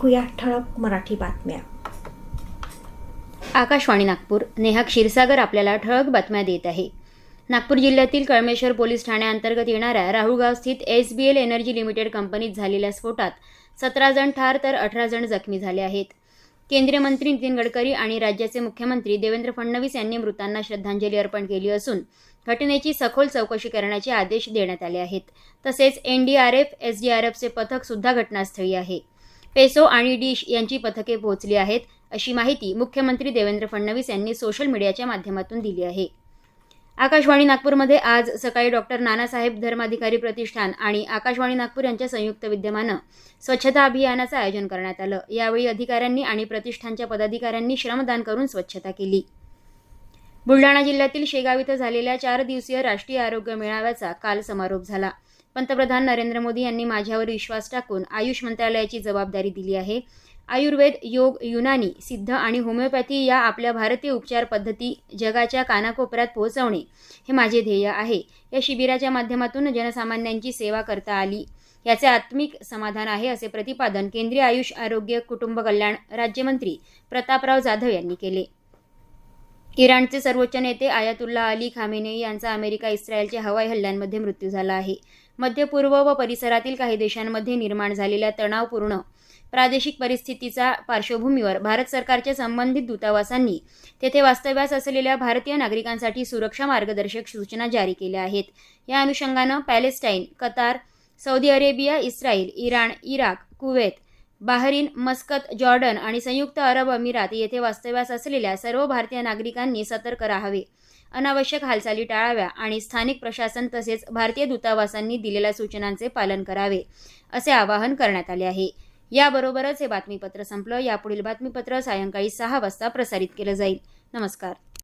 ऐकूया ठळक मराठी बातम्या. आकाशवाणी नागपूर. नेहा क्षीरसागर आपल्याला ठळक बातम्या देत आहे. नागपूर जिल्ह्यातील कळमेश्वर पोलीस ठाण्याअंतर्गत येणाऱ्या राहुळगाव स्थित SBL एनर्जी लिमिटेड कंपनीत झालेल्या स्फोटात 17 जण ठार तर 18 जण जखमी झाले आहेत. केंद्रीय मंत्री नितीन गडकरी आणि राज्याचे मुख्यमंत्री देवेंद्र फडणवीस यांनी मृतांना श्रद्धांजली अर्पण केली असून घटनेची सखोल चौकशी करण्याचे आदेश देण्यात आले आहेत. तसेच NDRF, SDRFचे पथक सुद्धा घटनास्थळी आहे. पेसो आणि डिश यांची पथके पोहोचली आहेत, अशी माहिती मुख्यमंत्री देवेंद्र फडणवीस यांनी सोशल मीडियाच्या माध्यमातून दिली आहे. आकाशवाणी नागपूरमध्ये आज सकाळी डॉक्टर नानासाहेब धर्माधिकारी प्रतिष्ठान आणि आकाशवाणी नागपूर यांच्या संयुक्त विद्यमानं स्वच्छता अभियानाचं आयोजन करण्यात आलं. यावेळी अधिकाऱ्यांनी आणि प्रतिष्ठानच्या पदाधिकाऱ्यांनी श्रमदान करून स्वच्छता केली. बुलढाणा जिल्ह्यातील शेगाव इथं झालेल्या 4 दिवसीय राष्ट्रीय आरोग्य मेळाव्याचा काल समारोप झाला. पंतप्रधान नरेंद्र मोदी यांनी माझ्यावर विश्वास टाकून आयुष मंत्रालयाची जबाबदारी दिली आहे. आयुर्वेद, योग, युनानी, सिद्ध आणि होमिओपॅथी या आपल्या भारतीय उपचार पद्धती जगाच्या कानाकोपऱ्यात पोहोचवणे हे माझे ध्येय आहे. या शिबिराच्या माध्यमातून जनसामान्यांची सेवा करता आली याचे आत्मिक समाधान आहे, असे प्रतिपादन केंद्रीय आयुष, आरोग्य, कुटुंब कल्याण राज्यमंत्री प्रतापराव जाधव यांनी केले. इराणचे सर्वोच्च नेते आयातुल्ला अली खामेनेई यांचा अमेरिका-इस्रायलच्या हवाई हल्ल्यांमध्ये मृत्यू झाला आहे. मध्य पूर्व व परिसरातील काही देशांमध्ये निर्माण झालेल्या तणावपूर्ण प्रादेशिक परिस्थितीच्या पार्श्वभूमीवर भारत सरकारच्या संबंधित दूतावासांनी तेथे वास्तव्यास असलेल्या भारतीय नागरिकांसाठी सुरक्षा मार्गदर्शक सूचना जारी केल्या आहेत. या अनुषंगानं Palestine, Qatar, Saudi Arabia, Israel, Iran, Iraq, Kuwait, Bahrain, Muscat, Jordan आणि संयुक्त अरब अमिरात येथे वास्तव्यास असलेल्या सर्व भारतीय नागरिकांनी सतर्क राहावे, अनावश्यक हालचाली टाळाव्या आणि स्थानिक प्रशासन तसेच भारतीय दूतावासांनी दिलेल्या सूचनांचे पालन करावे, असे आवाहन करण्यात आले आहे. याबरोबरच हे बातमीपत्र संपलं. यापुढील बातमीपत्र सायंकाळी 6 वाजता प्रसारित केलं जाईल. नमस्कार.